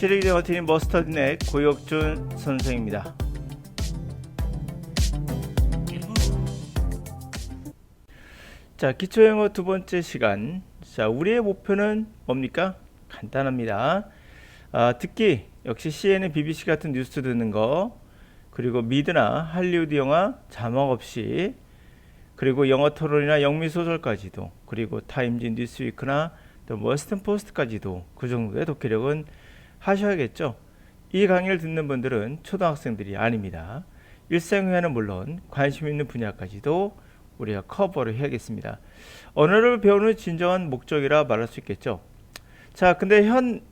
시리즈 영어트레이닝 머스터드넷 고혁준 선생입니다. 자, 기초영어 두 번째 시간. 자, 우리의 목표는 뭡니까? 간단합니다. 듣기, 역시 CNN, BBC 같은 뉴스 듣는 거, 그리고 미드나 할리우드 영화 자막 없이, 그리고 영어 토론이나 영미 소설까지도, 그리고 타임즈 뉴스위크나 또 워스턴 포스트까지도 그 정도의 독해력은 하셔야겠죠. 이 강의를 듣는 분들은 초등학생들이 아닙니다. 일상회화는 물론 관심 있는 분야까지도 우리가 커버를 해야겠습니다. 언어를 배우는 진정한 목적이라 말할 수 있겠죠. 자, 근데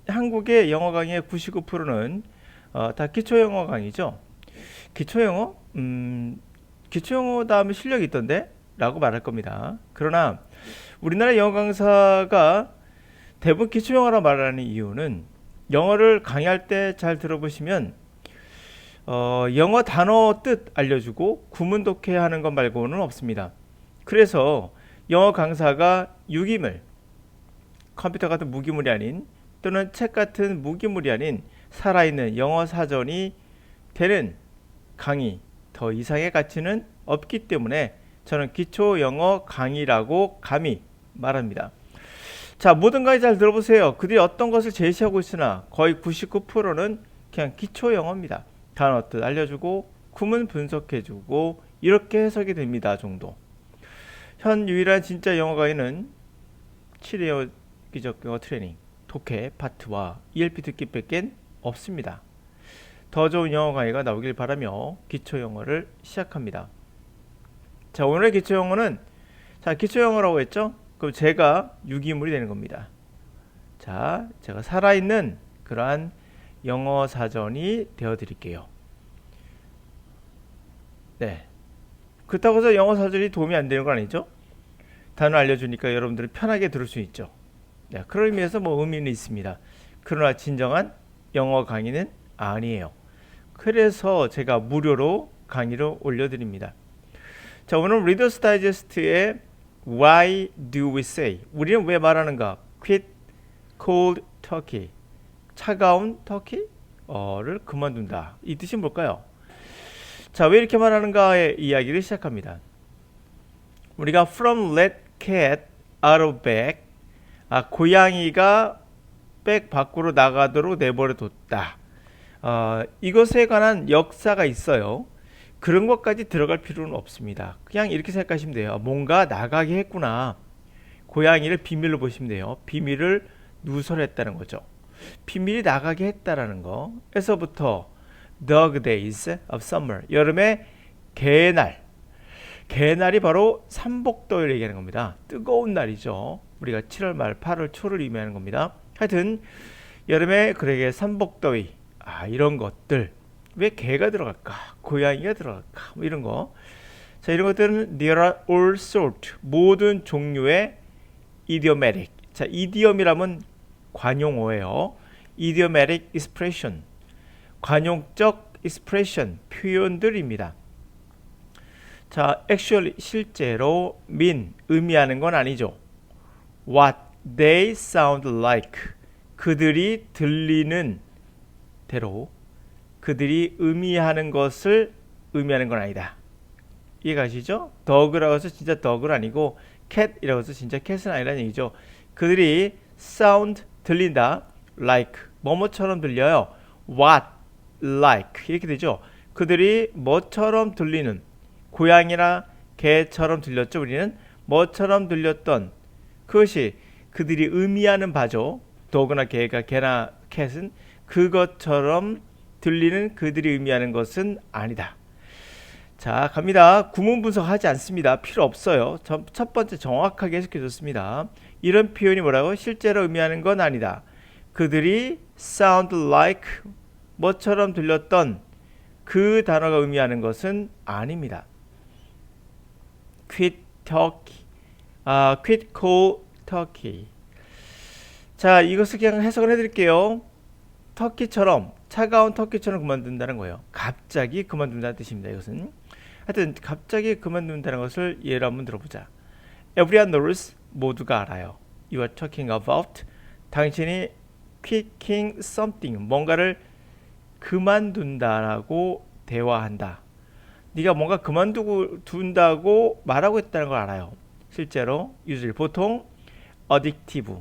한국의 영어 강의의 99%는 다 기초영어 강의죠. 기초영어? 기초영어 다음에 실력이 있던데? 라고 말할 겁니다. 그러나 우리나라 영어 강사가 대부분 기초영어라 말하는 이유는 영어를 강의할 때 잘 들어보시면 영어 단어 뜻 알려주고 구문 독해하는 것 말고는 없습니다. 그래서 영어 강사가 유기물, 컴퓨터 같은 무기물이 아닌 또는 책 같은 무기물이 아닌 살아있는 영어 사전이 되는 강의, 더 이상의 가치는 없기 때문에 저는 기초 영어 강의라고 감히 말합니다. 자, 모든 강의 잘 들어보세요. 그들이 어떤 것을 제시하고 있으나 거의 99%는 그냥 기초 영어입니다. 단어 뜻 알려주고 구문 분석해주고 이렇게 해석이 됩니다 정도. 현 유일한 진짜 영어 강의는 7회 기적 영어 트레이닝 독해 파트와 ELP 듣기 뺏겐 없습니다. 더 좋은 영어 강의가 나오길 바라며 기초 영어를 시작합니다. 자, 오늘의 기초 영어는 기초 영어라고 했죠? 그럼 제가 유기물이 되는 겁니다. 자, 제가 살아있는 그러한 영어 사전이 되어 드릴게요. 네. 그렇다고 해서 영어 사전이 도움이 안 되는 건 아니죠? 단어 알려주니까 여러분들은 편하게 들을 수 있죠. 네, 그런 의미에서 의미는 있습니다. 그러나 진정한 영어 강의는 아니에요. 그래서 제가 무료로 강의를 올려드립니다. 자, 오늘 리더스 다이제스트의 Why do we say? 우리는 왜 말하는가? Quit cold turkey. 차가운 터키를 그만둔다. 이 뜻이 뭘까요? 자, 왜 이렇게 말하는가의 이야기를 시작합니다. 우리가 from let cat out of bag, 고양이가 백 밖으로 나가도록 내버려 뒀다. 이것에 관한 역사가 있어요. 그런 것까지 들어갈 필요는 없습니다. 그냥 이렇게 생각하시면 돼요. 뭔가 나가게 했구나. 고양이를 비밀로 보시면 돼요. 비밀을 누설했다는 거죠. 비밀이 나가게 했다라는 거. 에서부터 dog days of summer, 여름의 개날. 개날이 바로 삼복더위를 얘기하는 겁니다. 뜨거운 날이죠. 우리가 7월 말 8월 초를 의미하는 겁니다. 하여튼 여름에 그러게 삼복더위, 이런 것들. 왜 개가 들어갈까? 고양이가 들어갈까? 이런 거. 자, 이런 것들은 there are all sort, 모든 종류의 idiomatic. 자, idiom이라면 관용어예요. idiomatic expression, 관용적 expression, 표현들입니다. 자, actually, 실제로 mean, 의미하는 건 아니죠. what they sound like, 그들이 들리는 대로 그들이 의미하는 것을 의미하는 건 아니다. 이해가시죠? dog라고 해서 진짜 dog은 아니고 cat이라고 해서 진짜 cat은 아니라는 얘기죠. 그들이 sound, 들린다. like, 뭐뭐처럼 들려요. what, like 이렇게 되죠. 그들이 뭐처럼 들리는, 고양이나 개처럼 들렸죠. 우리는 뭐처럼 들렸던 그것이 그들이 의미하는 바죠. dog나 개나 cat은 그것처럼 들리는, 그들이 의미하는 것은 아니다. 자, 갑니다. 구문 분석하지 않습니다. 필요 없어요. 첫 번째 정확하게 해석해 줬습니다. 이런 표현이 뭐라고? 실제로 의미하는 건 아니다. 그들이 sound like, 뭐처럼 들렸던 그 단어가 의미하는 것은 아닙니다. quit turkey, quit cold turkey. 자, 이것을 그냥 해석을 해드릴게요. 터키처럼, 차가운 터키처럼 그만둔다는 거예요. 갑자기 그만둔다는 뜻입니다. 이것은 하여튼 갑자기 그만둔다는 것을 예로 한번 들어보자. Everyone knows, 모두가 알아요. You are talking about, 당신이 quitting something, 뭔가를 그만둔다라고 대화한다. 네가 뭔가 그만두고 둔다고 말하고 있다는 걸 알아요. 실제로 usually 보통 addictive,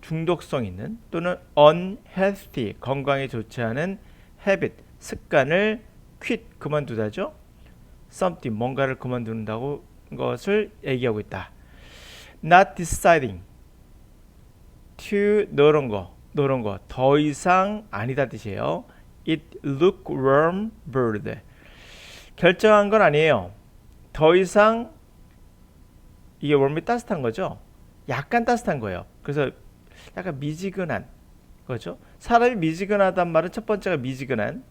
중독성 있는 또는 unhealthy, 건강에 좋지 않은 habit, 습관을 quit, 그만두다죠. something, 뭔가를 그만둔다고 것을 얘기하고 있다. not deciding, to 노런 거, 더 이상 아니다 뜻이에요. it lukewarm bird, 결정한 건 아니에요. 더 이상 이게 warm이 따뜻한 거죠. 약간 따뜻한 거예요. 그래서 약간 미지근한 거죠. 사람이 미지근하단 말은 첫 번째가 미지근한,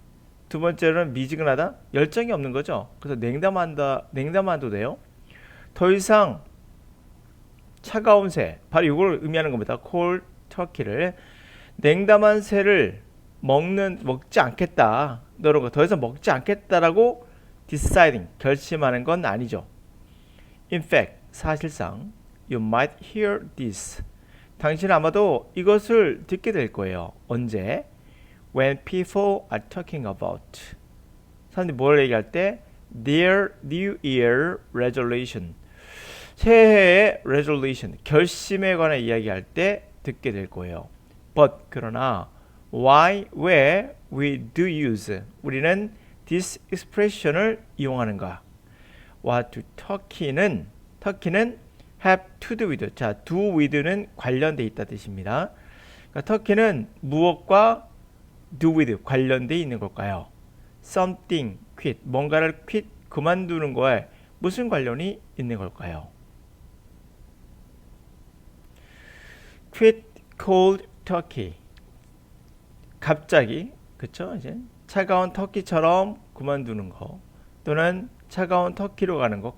두 번째는 미지근하다, 열정이 없는 거죠. 그래서 냉담한도 돼요. 더 이상 차가운 새, 바로 이걸 의미하는 겁니다. cold turkey를, 냉담한 새를 먹지 않겠다, 너런 거 더 이상 먹지 않겠다라고 deciding, 결심하는 건 아니죠. In fact, 사실상 you might hear this, 당신은 아마도 이것을 듣게 될 거예요. 언제? When people are talking about, 사람들이 뭘 얘기할 때 their New Year resolution, 새해의 resolution, 결심에 관한 이야기할 때 듣게 될 거예요. But, 그러나 why, 왜 we do use, 우리는 this expression을 이용하는가? What to 터키는 have to do with, 자, do with는 관련돼 있다 뜻입니다. 그러니까 터키는 무엇과 do with 관련돼 있는 걸까요? something quit, 뭔가를 quit, 그만두는 거에 무슨 관련이 있는 걸까요? quit cold turkey, 갑자기, 그쵸? 이제 차가운 터키처럼 그만두는 거, 또는 차가운 터키로 가는 거.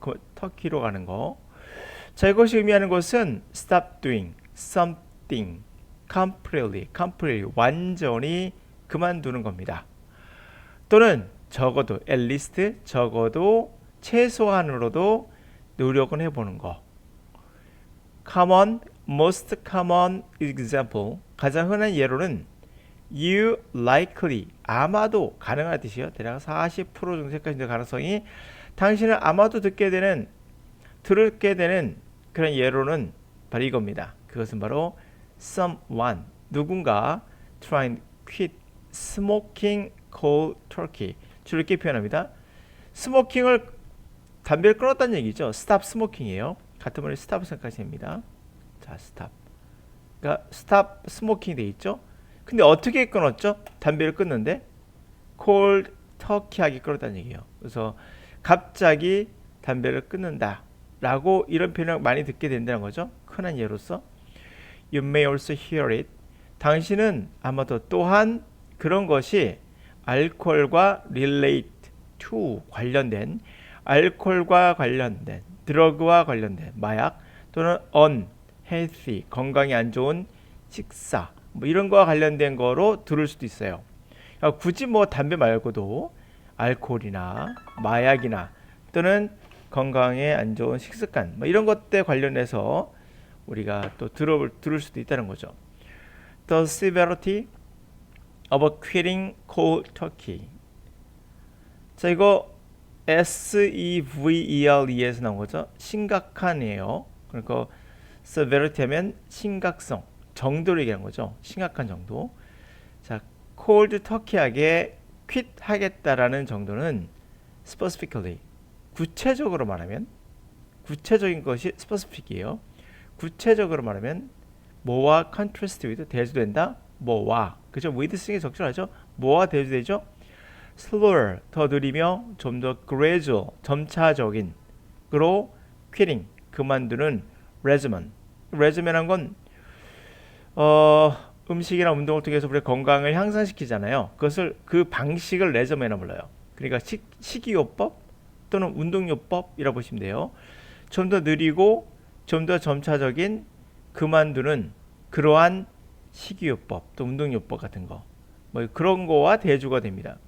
자, 이것이 의미하는 것은 stop doing something completely, 완전히 그만두는 겁니다. 또는 적어도 at least, 적어도 최소한으로도 노력은 해보는 거. most common example, 가장 흔한 예로는 you likely, 아마도, 가능한 뜻이요. 대략 40% 정도까지 될 가능성이, 당신은 아마도 들게 되는 그런 예로는 바로 이겁니다. 그것은 바로 someone, 누군가 trying to quit smoking cold turkey, 주로 이렇게 표현합니다. 스모킹을, 담배를 끊었다는 얘기죠. stop smoking이에요. 같은 말이 stop 생각하시면 됩니다. 자, stop, 그러니까 stop smoking 돼 있죠. 근데 어떻게 끊었죠? 담배를 끊는데 cold turkey하게 끊었다는 얘기예요. 그래서 갑자기 담배를 끊는다 라고, 이런 표현을 많이 듣게 된다는 거죠. 흔한 예로서 you may also hear it, 당신은 아마도 또한 그런 것이 알코올과 relate to, 관련된, 알코올과 관련된, 드러그와 관련된, 마약, 또는 unhealthy, 건강에 안 좋은 식사, 뭐 이런 거와 관련된 거로 들을 수도 있어요. 그러니까 굳이 뭐 담배 말고도 알코올이나 마약이나 또는 건강에 안 좋은 식습관, 뭐 이런 것들 관련해서 우리가 또 들을 수도 있다는 거죠. The severity of quitting cold turkey. 자, 이거 SEVERE에서 나온 거죠. 심각한이에요. 그러니까 severity 하면 심각성, 정도를 얘기하는 거죠. 심각한 정도. 자, cold turkey하게 quit 하겠다라는 정도는 specifically, 구체적으로 말하면, 구체적인 것이 specific이에요. 구체적으로 말하면 뭐와 contrast with, 대조된다. 뭐와, 그죠? with 쓰는 게 적절하죠. 뭐와 대조되죠? slower, 더 느리며 좀 더 gradual, 점차적인 그로 quitting, 그만두는 regimen한 건 음식이나 운동을 통해서 우리 건강을 향상시키잖아요. 그 방식을 레저맨이라 불러요. 그러니까 식이요법 또는 운동요법이라고 보시면 돼요. 좀 더 느리고 좀 더 점차적인 그만두는 그러한 식이요법 또 운동요법 같은 거, 뭐 그런 거와 대조가 됩니다.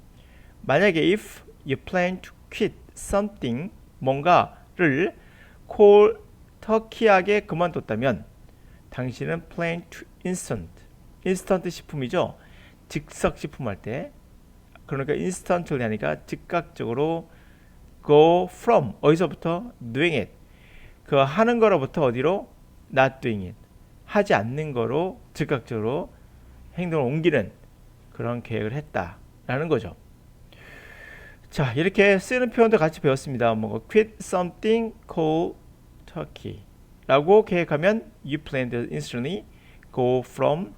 만약에 if you plan to quit something, 뭔가를 cold turkey하게 그만뒀다면 당신은 plan to 인스턴트 식품이죠. 즉석 식품 할 때. 그러니까 instantly 하니까 즉각적으로 go from 어디서부터 doing it 그 하는 거로부터 어디로 not doing it 하지 않는 거로 즉각적으로 행동을 옮기는 그런 계획을 했다라는 거죠. 자, 이렇게 쓰는 표현도 같이 배웠습니다. 뭐 quit something cold turkey 라고 계획하면 you plan to instantly go from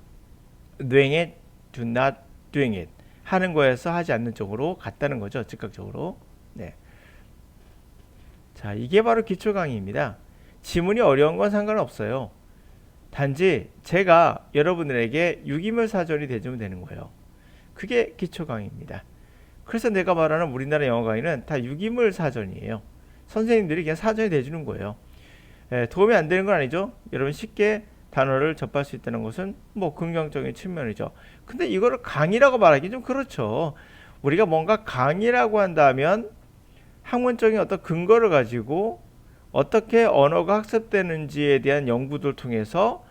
doing it to not doing it 하는 거에서 하지 않는 쪽으로 갔다는 거죠. 즉각적으로. 네. 자, 이게 바로 기초 강의입니다. 지문이 어려운 건 상관없어요. 단지 제가 여러분들에게 유기물 사전이 되주면 되는 거예요. 그게 기초 강의입니다. 그래서 내가 말하는 우리나라 영어 강의는 다 유기물 사전이에요. 선생님들이 그냥 사전이 돼주는 거예요. 도움이 안 되는 건 아니죠. 여러분 쉽게 단어를 접할 수 있다는 것은 뭐 긍정적인 측면이죠. 근데 이거를 강의라고 말하기 좀 그렇죠. 우리가 뭔가 강의라고 한다면 학문적인 어떤 근거를 가지고 어떻게 언어가 학습되는지에 대한 연구들을 통해서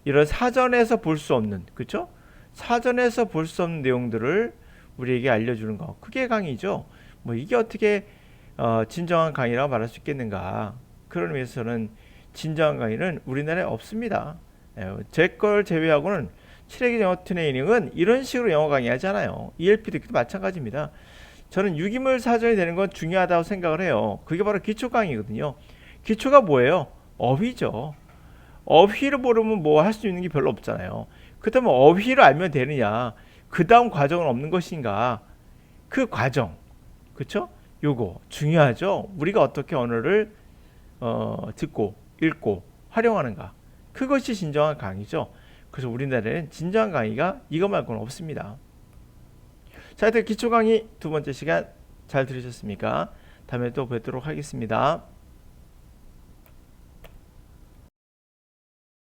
이런 사전에서 볼 수 없는, 그렇죠? 사전에서 볼 수 없는 내용들을 우리에게 알려주는 거. 그게 강의죠. 뭐 이게 어떻게 진정한 강의라고 말할 수 있겠는가. 그런 의미에서는 진정한 강의는 우리나라에 없습니다. 제 걸 제외하고는 7회기 영어 트레이닝은 이런 식으로 영어 강의 하잖아요. ELP도 마찬가지입니다. 저는 유기물 사전이 되는 건 중요하다고 생각을 해요. 그게 바로 기초 강의거든요. 기초가 뭐예요? 어휘죠. 어휘를 모르면 뭐 할 수 있는 게 별로 없잖아요. 그렇다면 어휘를 알면 되느냐? 그 다음 과정은 없는 것인가? 그 과정, 그렇죠? 요거 중요하죠. 우리가 어떻게 언어를 듣고 읽고 활용하는가? 그것이 진정한 강의죠. 그래서 우리나라에는 진정한 강의가 이거 말고는 없습니다. 자, 하여튼 기초 강의 두 번째 시간 잘 들으셨습니까? 다음에 또 뵙도록 하겠습니다.